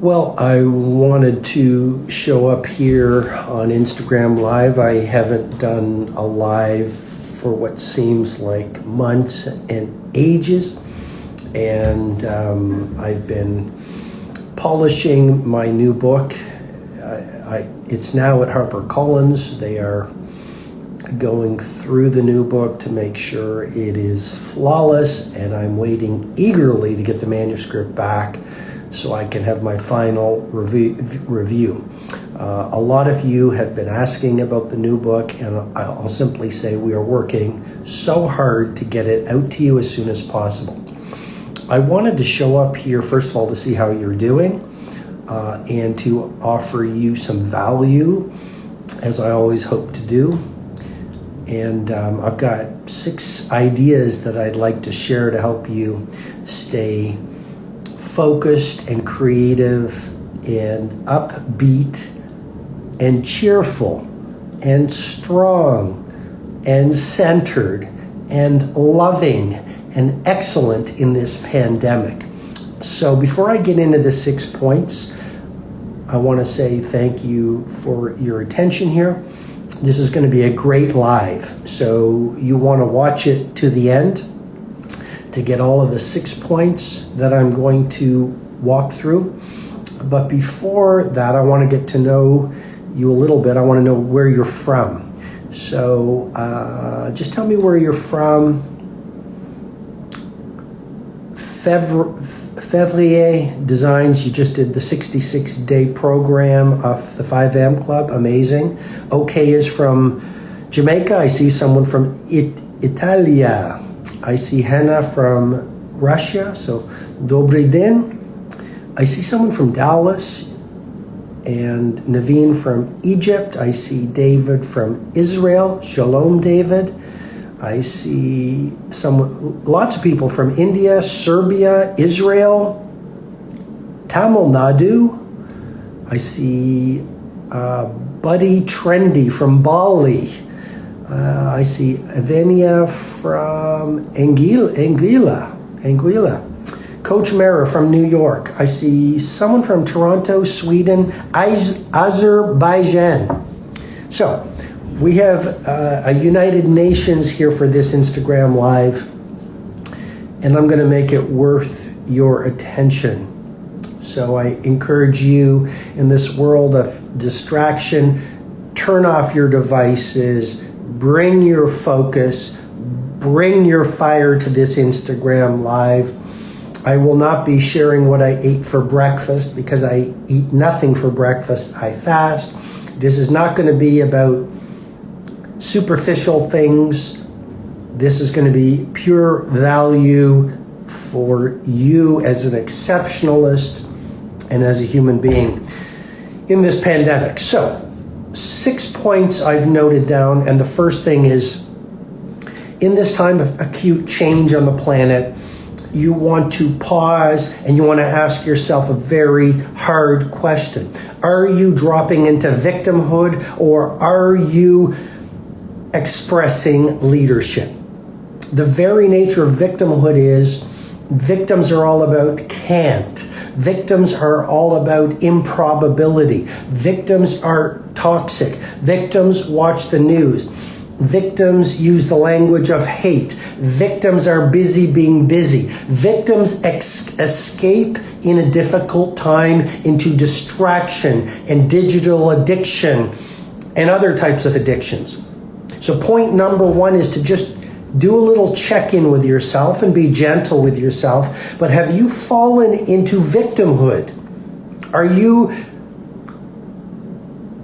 Well, I wanted to show up here on Instagram Live. I haven't done a live for what seems like months and ages. And I've been polishing my new book. It's now at HarperCollins. They are going through the new book to make sure it is flawless, and I'm waiting eagerly to get the manuscript back so I can have my final review. A lot of you have been asking about the new book, and I'll simply say we are working so hard to get it out to you as soon as possible. I wanted to show up here, first of all, to see how you're doing and to offer you some value, as I always hope to do. And I've got 6 ideas that I'd like to share to help you stay focused and creative and upbeat and cheerful and strong and centered and loving and excellent in this pandemic. So before I get into the 6 points, I want to say thank you for your attention here. This is going to be a great live, so you want to watch it to the end to get all of the 6 points that I'm going to walk through. But before that, I want to get to know you a little bit. I want to know where you're from. So just tell me where you're from. Feverier Designs, you just did the 66-day program of the 5am Club. Amazing. OK is from Jamaica. I see someone from Italia. I see Hannah from Russia, so dobre. I see someone from Dallas and Naveen from Egypt. I see David from Israel. Shalom, David. I see lots of people from India, Serbia, Israel, Tamil Nadu. I see Buddy Trendy from Bali. I see Avenia from anguilla. Coach Mara from New York. I see someone from Toronto, Sweden, Azerbaijan. So we have a United Nations here for this Instagram Live, and I'm going to make it worth your attention. So I encourage you, in this world of distraction, turn off your devices, bring your focus, bring your fire to this Instagram Live. I will not be sharing what I ate for breakfast because I eat nothing for breakfast. I fast. This is not going to be about superficial things. This is going to be pure value for you as an exceptionalist and as a human being in this pandemic. So 6 points I've noted down, and the first thing is, in this time of acute change on the planet, you want to pause and you want to ask yourself a very hard question. Are you dropping into victimhood, or are you expressing leadership? The very nature of victimhood is victims are all about can't. Victims are all about improbability. Victims are toxic. Victims watch the news. Victims use the language of hate. Victims are busy being busy. Victims escape in a difficult time into distraction and digital addiction and other types of addictions. So point number 1 is to just do a little check-in with yourself and be gentle with yourself. But have you fallen into victimhood? Are you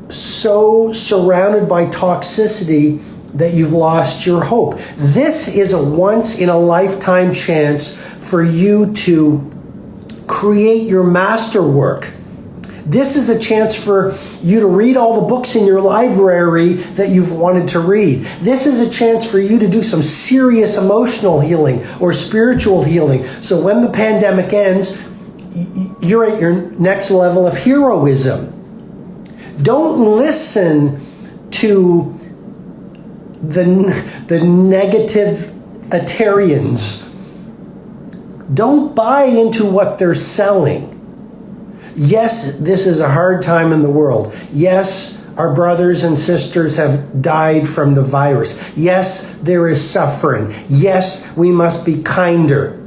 so surrounded by toxicity that you've lost your hope? This is a once-in-a-lifetime chance for you to create your masterwork. This is a chance for you to read all the books in your library that you've wanted to read. This is a chance for you to do some serious emotional healing or spiritual healing. So when the pandemic ends, you're at your next level of heroism. Don't listen to the negative Atarians. Don't buy into what they're selling. Yes, this is a hard time in the world. Yes, our brothers and sisters have died from the virus. Yes, there is suffering. Yes, we must be kinder.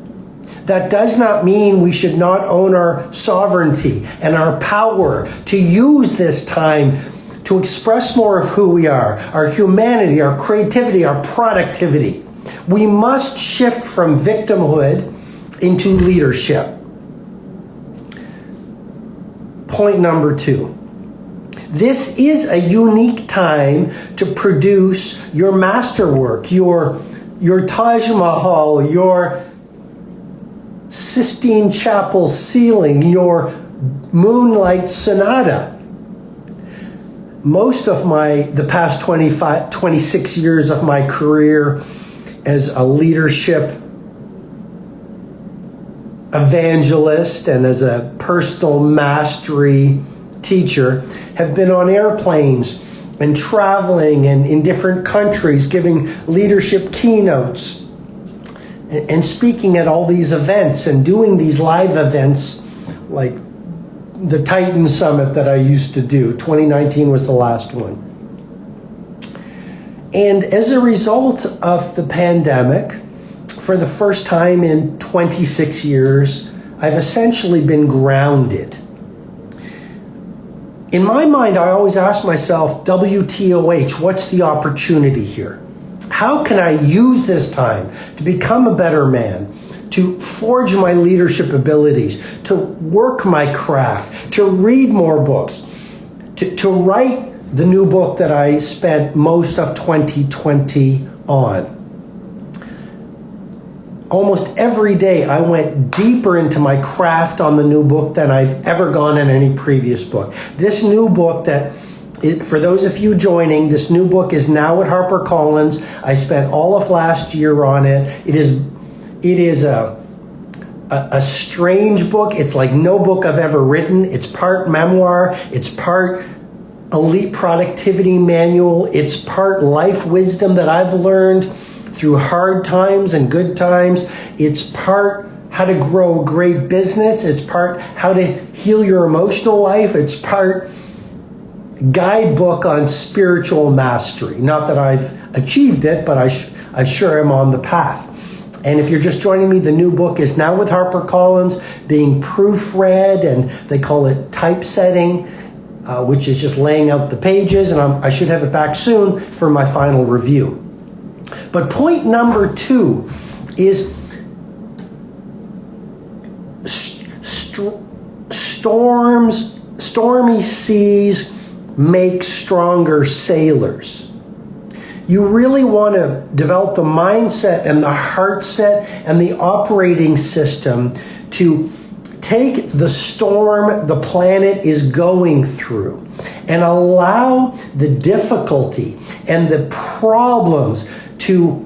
That does not mean we should not own our sovereignty and our power to use this time to express more of who we are, our humanity, our creativity, our productivity. We must shift from victimhood into leadership. Point number 2. This is a unique time to produce your masterwork, your Taj Mahal, your Sistine Chapel ceiling, your Moonlight Sonata. Most of the past 26 years of my career as a leadership evangelist and as a personal mastery teacher have been on airplanes and traveling and in different countries, giving leadership keynotes and speaking at all these events and doing these live events like the Titan Summit that I used to do. 2019 was the last one. And as a result of the pandemic, for the first time in 26 years, I've essentially been grounded. In my mind, I always ask myself, WTOH, what's the opportunity here? How can I use this time to become a better man, to forge my leadership abilities, to work my craft, to read more books, to write the new book that I spent most of 2020 on? Almost every day I went deeper into my craft on the new book than I've ever gone in any previous book. This new book for those of you joining, this new book is now at HarperCollins. I spent all of last year on it. It is a strange book. It's like no book I've ever written. It's part memoir. It's part elite productivity manual. It's part life wisdom that I've learned through hard times and good times. It's part how to grow a great business. It's part how to heal your emotional life. It's part guidebook on spiritual mastery. Not that I've achieved it, but I sure am on the path. And if you're just joining me, the new book is now with HarperCollins, being proofread, and they call it typesetting, which is just laying out the pages, and I should have it back soon for my final review. But point number 2 is stormy seas make stronger sailors. You really want to develop the mindset and the heart set and the operating system to take the storm the planet is going through and allow the difficulty and the problems to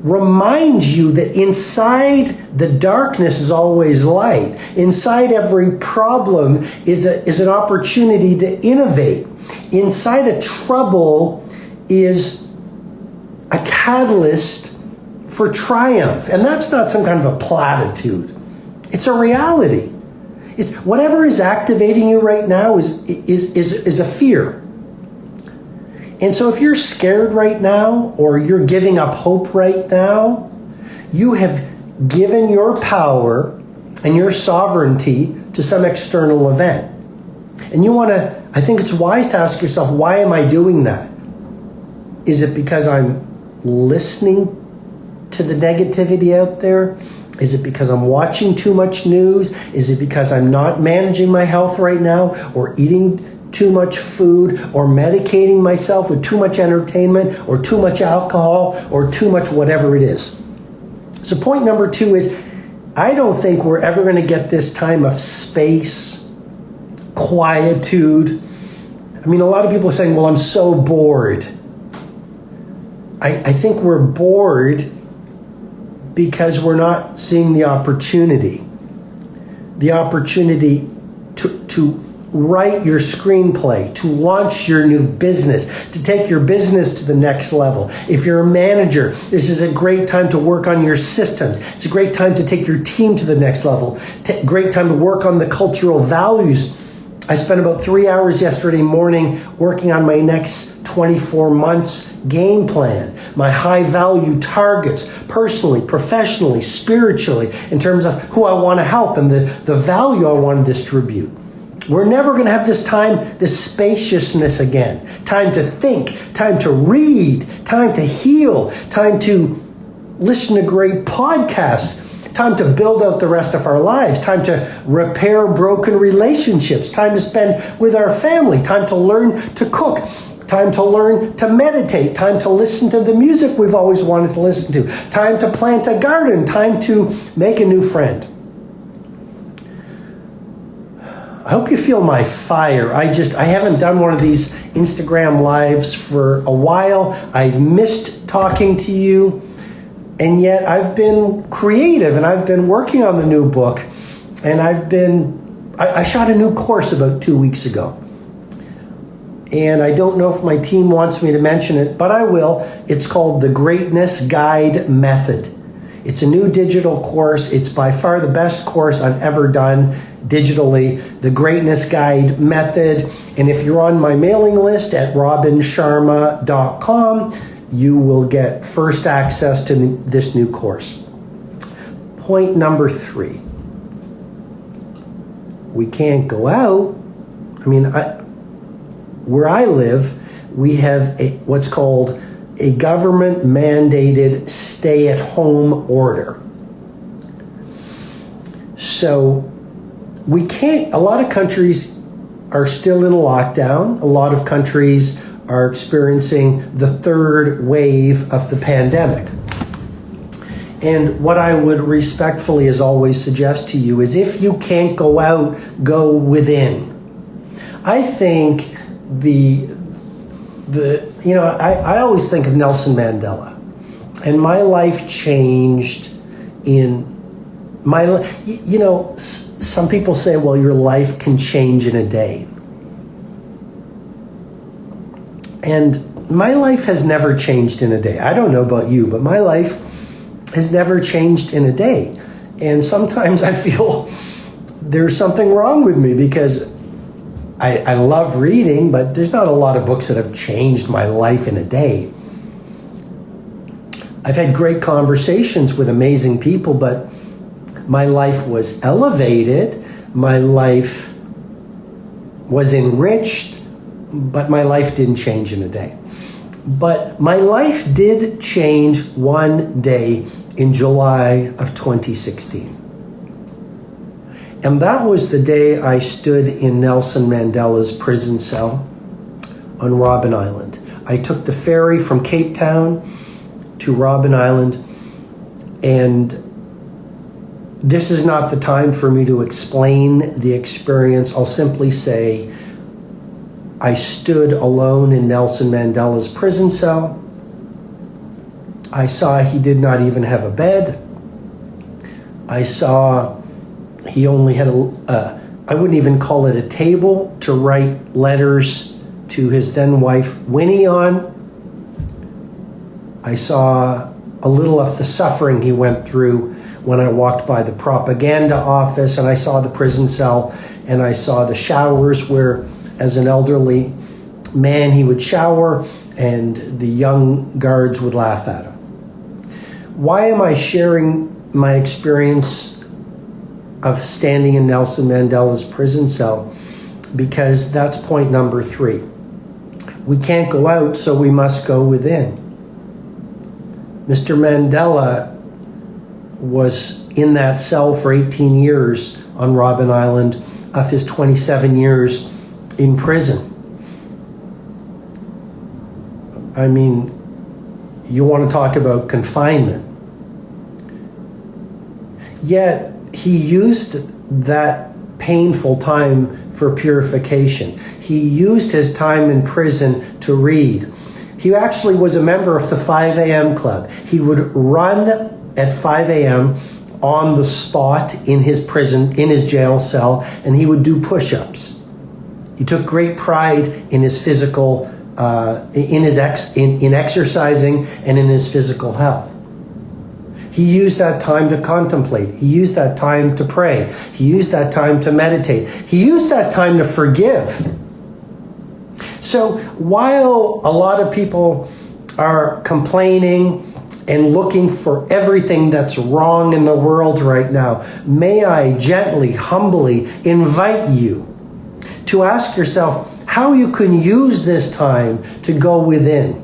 remind you that inside the darkness is always light. Inside every problem is an opportunity to innovate. Inside a trouble is a catalyst for triumph. And that's not some kind of a platitude. It's a reality. It's whatever is activating you right now is a fear. And so if you're scared right now, or you're giving up hope right now, you have given your power and your sovereignty to some external event. And I think it's wise to ask yourself, why am I doing that? Is it because I'm listening to the negativity out there? Is it because I'm watching too much news? Is it because I'm not managing my health right now, or eating too much food, or medicating myself with too much entertainment, or too much alcohol, or too much whatever it is? So point number 2 is, I don't think we're ever going to get this time of space, quietude. I mean, a lot of people are saying, well, I'm so bored. I think we're bored because we're not seeing the opportunity to write your screenplay, to launch your new business, to take your business to the next level. If you're a manager, this is a great time to work on your systems. It's a great time to take your team to the next level. Great time to work on the cultural values. I spent about 3 hours yesterday morning working on my next 24 months game plan, my high value targets, personally, professionally, spiritually, in terms of who I want to help and the value I want to distribute. We're never going to have this time, this spaciousness again. Time to think, time to read, time to heal, time to listen to great podcasts, time to build out the rest of our lives, time to repair broken relationships, time to spend with our family, time to learn to cook, time to learn to meditate, time to listen to the music we've always wanted to listen to, time to plant a garden, time to make a new friend. I hope you feel my fire. I haven't done one of these Instagram lives for a while. I've missed talking to you. And yet I've been creative and I've been working on the new book. And I shot a new course about 2 weeks ago. And I don't know if my team wants me to mention it, but I will. It's called the Greatness Guide Method. It's a new digital course. It's by far the best course I've ever done digitally, the Greatness Guide Method. And if you're on my mailing list at rshar.ma, you will get first access to this new course. Point number 3. We can't go out. Where I live, we have what's called a government-mandated stay-at-home order. So we can't, a lot of countries are still in lockdown. A lot of countries are experiencing the third wave of the pandemic. And what I would respectfully, as always, suggest to you is if you can't go out, go within. I think I always think of Nelson Mandela, and my life changed some people say, well, your life can change in a day. And my life has never changed in a day. I don't know about you, but my life has never changed in a day. And sometimes I feel there's something wrong with me because I love reading, but there's not a lot of books that have changed my life in a day. I've had great conversations with amazing people, but my life was elevated, my life was enriched, but my life didn't change in a day. But my life did change one day in July of 2016. And that was the day I stood in Nelson Mandela's prison cell on Robben Island. I took the ferry from Cape Town to Robben Island, and this is not the time for me to explain the experience. I'll simply say I stood alone in Nelson Mandela's prison cell. I saw he did not even have a bed. I saw he only had I wouldn't even call it a table to write letters to his then wife Winnie on. I saw a little of the suffering he went through when I walked by the propaganda office, and I saw the prison cell, and I saw the showers where, as an elderly man, he would shower and the young guards would laugh at him. Why am I sharing my experience of standing in Nelson Mandela's prison cell? Because that's point number 3. We can't go out, so we must go within. Mr. Mandela was in that cell for 18 years on Robben Island of his 27 years in prison. I mean, you want to talk about confinement. Yet he used that painful time for purification. He used his time in prison to read. He actually was a member of the 5 a.m. club. He would run at 5 a.m. on the spot in his prison, in his jail cell, and he would do push-ups. He took great pride in his physical, in exercising and in his physical health. He used that time to contemplate. He used that time to pray. He used that time to meditate. He used that time to forgive. So while a lot of people are complaining and looking for everything that's wrong in the world right now, may I gently, humbly invite you to ask yourself how you can use this time to go within.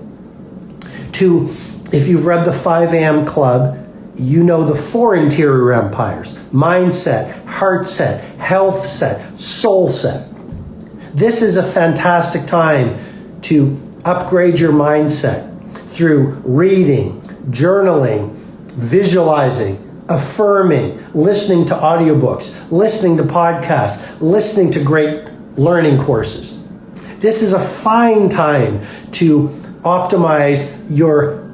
If you've read the 5 a.m. Club, you know the 4 interior empires: mindset, heart set, health set, soul set. This is a fantastic time to upgrade your mindset through reading, journaling, visualizing, affirming, listening to audiobooks, listening to podcasts, listening to great learning courses. This is a fine time to optimize your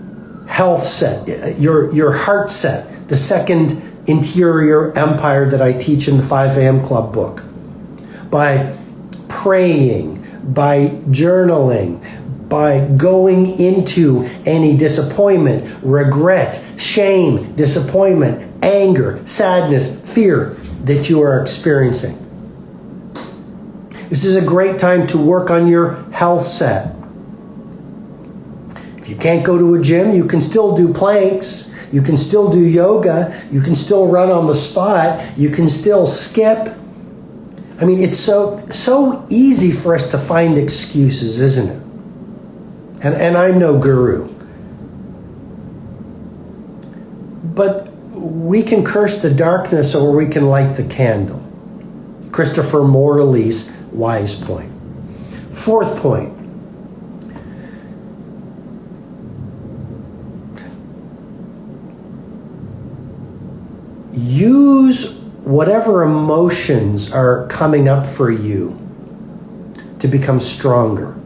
health set, your heart set, the 2nd interior empire that I teach in the 5 a.m. Club book. By praying, by journaling, by going into any disappointment, regret, shame, disappointment, anger, sadness, fear that you are experiencing. This is a great time to work on your health set. If you can't go to a gym, you can still do planks, you can still do yoga, you can still run on the spot, you can still skip. I mean, it's so easy for us to find excuses, isn't it? And I'm no guru. But we can curse the darkness or we can light the candle. Christopher Morley's wise point. 4th point. Use whatever emotions are coming up for you to become stronger.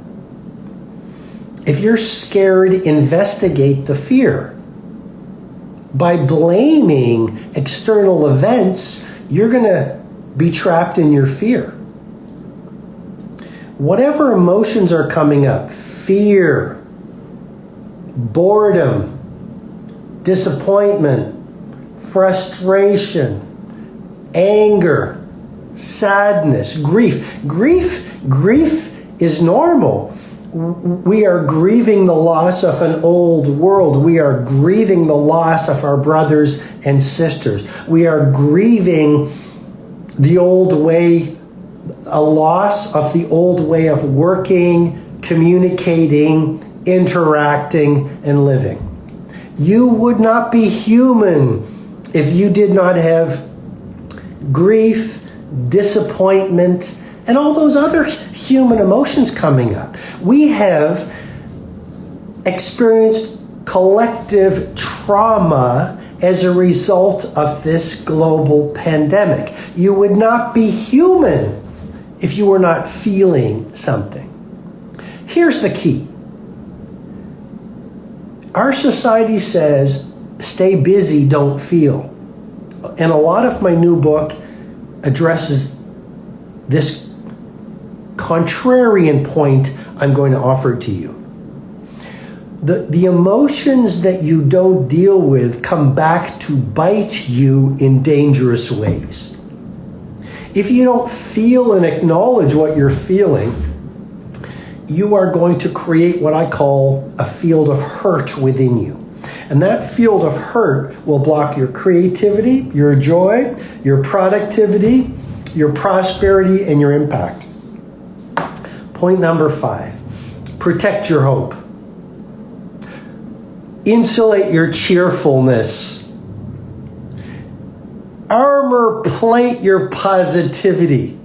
If you're scared, investigate the fear. By blaming external events, you're going to be trapped in your fear. Whatever emotions are coming up, fear, boredom, disappointment, frustration, anger, sadness, grief. Grief is normal. We are grieving the loss of an old world. We are grieving the loss of our brothers and sisters. We are grieving the old way, a loss of the old way of working, communicating, interacting, and living. You would not be human if you did not have grief, disappointment, and all those other human emotions coming up. We have experienced collective trauma as a result of this global pandemic. You would not be human if you were not feeling something. Here's the key. Our society says, stay busy, don't feel. And a lot of my new book addresses this contrarian point I'm going to offer to you. The emotions that you don't deal with come back to bite you in dangerous ways. If you don't feel and acknowledge what you're feeling, you are going to create what I call a field of hurt within you. And that field of hurt will block your creativity, your joy, your productivity, your prosperity, and your impact. Point number 5, protect your hope. Insulate your cheerfulness. Armor plate your positivity.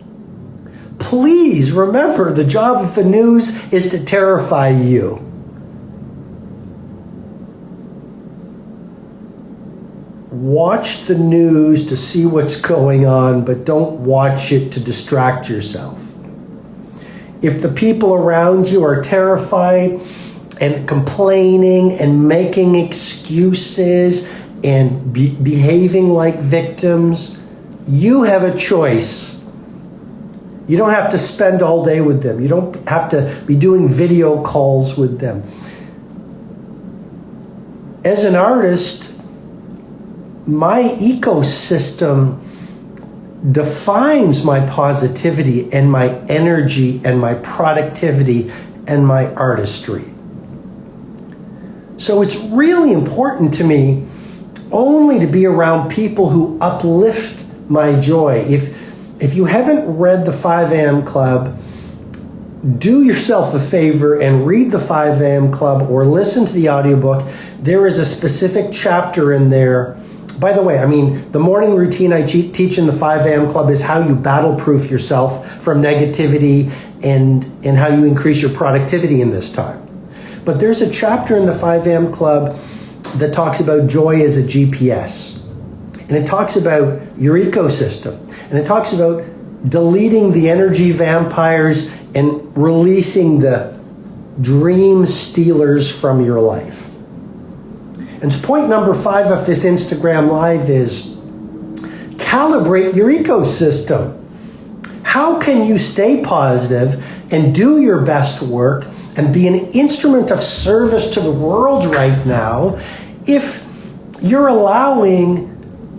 Please remember, the job of the news is to terrify you. Watch the news to see what's going on, but don't watch it to distract yourself. If the people around you are terrified and complaining and making excuses and behaving like victims, you have a choice. You don't have to spend all day with them. You don't have to be doing video calls with them. As an artist, my ecosystem defines my positivity and my energy and my productivity and my artistry. So it's really important to me only to be around people who uplift my joy. If you haven't read the 5 a.m. Club, do yourself a favor and read the 5 a.m. Club or listen to the audiobook. There is a specific chapter in there. By the way, the morning routine I teach in the 5 a.m. Club is how you battle-proof yourself from negativity and how you increase your productivity in this time. But there's a chapter in the 5 a.m. Club that talks about joy as a GPS. And it talks about your ecosystem. And it talks about deleting the energy vampires and releasing the dream stealers from your life. And so point number 5 of this Instagram Live is calibrate your ecosystem. How can you stay positive and do your best work and be an instrument of service to the world right now if you're allowing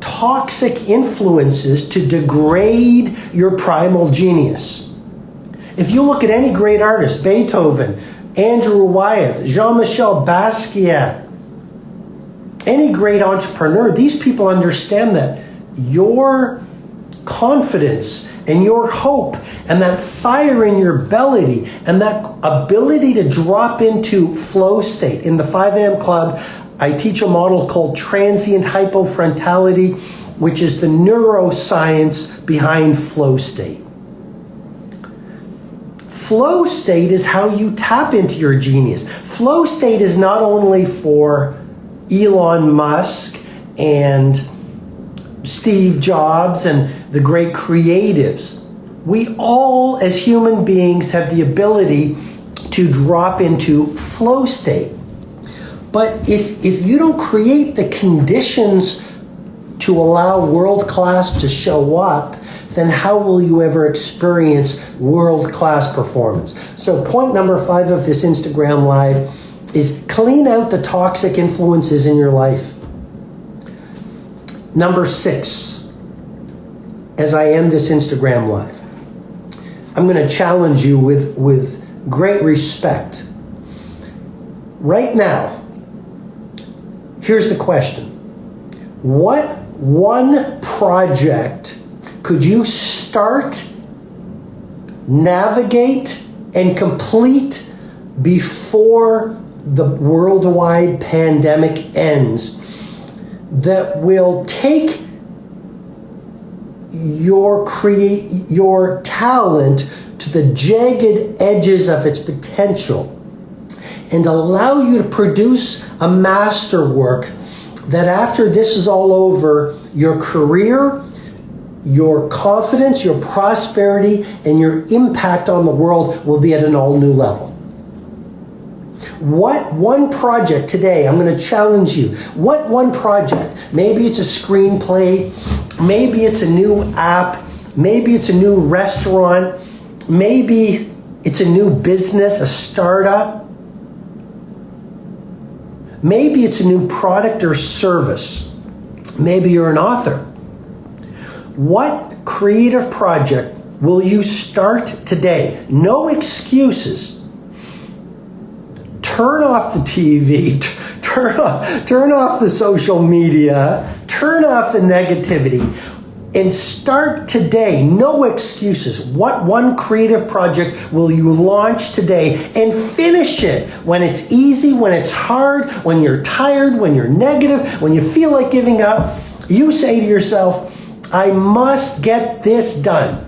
toxic influences to degrade your primal genius? If you look at any great artist, Beethoven, Andrew Wyeth, Jean-Michel Basquiat, any great entrepreneur, these people understand that your confidence and your hope and that fire in your belly and that ability to drop into flow state. In the 5 a.m. Club, I teach a model called transient hypofrontality, which is the neuroscience behind flow state. Flow state is how you tap into your genius. Flow state is not only for Elon Musk and Steve Jobs and the great creatives. We all, as human beings, have the ability to drop into flow state. But if you don't create the conditions to allow world-class to show up, then how will you ever experience world-class performance? So point number 5 of this Instagram Live is clean out the toxic influences in your life. Number 6, as I end this Instagram Live, I'm going to challenge you with great respect. Right now, here's the question. What one project could you start, navigate, and complete before the worldwide pandemic ends that will take your talent to the jagged edges of its potential and allow you to produce a masterwork that after this is all over, your career, your confidence, your prosperity, and your impact on the world will be at an all new level? What one project today, I'm going to challenge you, what one project, maybe it's a screenplay, maybe it's a new app, maybe it's a new restaurant, maybe it's a new business, a startup, maybe it's a new product or service, maybe you're an author. What creative project will you start today? No excuses. Turn off the TV, turn off the social media, turn off the negativity, and start today. No excuses. What one creative project will you launch today and finish it when it's easy, when it's hard, when you're tired, when you're negative, when you feel like giving up? You say to yourself, I must get this done.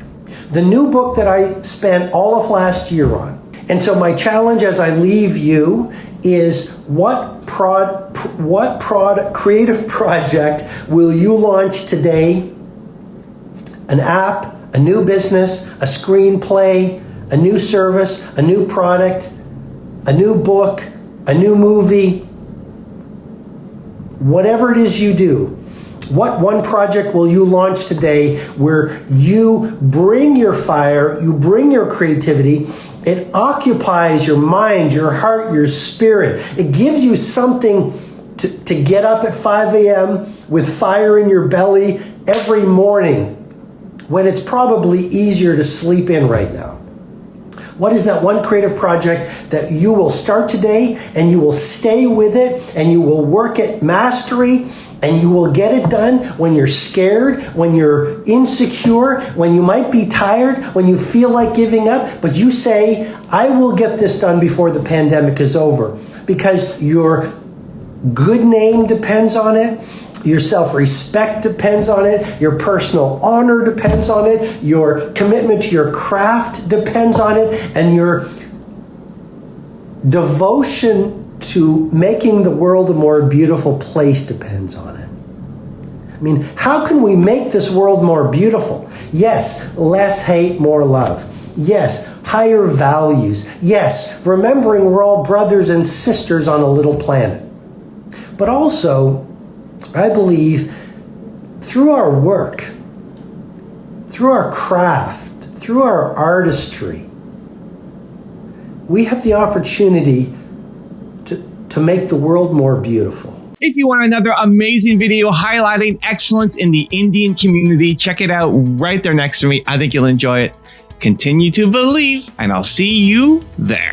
The new book that I spent all of last year on. And so my challenge as I leave you is what creative project will you launch today? An app, a new business, a screenplay, a new service, a new product, a new book, a new movie. Whatever it is you do, What one project will you launch today where you bring your fire, you bring your creativity, it occupies your mind, your heart, your spirit. It gives you something to get up at 5 a.m. with fire in your belly every morning when it's probably easier to sleep in right now. What is that one creative project that you will start today and you will stay with it and you will work at mastery and you will get it done when you're scared, when you're insecure, when you might be tired, when you feel like giving up, but you say, I will get this done before the pandemic is over, because your good name depends on it, your self-respect depends on it, your personal honor depends on it, your commitment to your craft depends on it, and your devotion to making the world a more beautiful place depends on it. I mean, how can we make this world more beautiful? Yes, less hate, more love. Yes, higher values. Yes, remembering we're all brothers and sisters on a little planet. But also, I believe through our work, through our craft, through our artistry, we have the opportunity to make the world more beautiful. If you want another amazing video highlighting excellence in the Indian community, check it out right there next to me. I think you'll enjoy it. Continue to believe, and I'll see you there.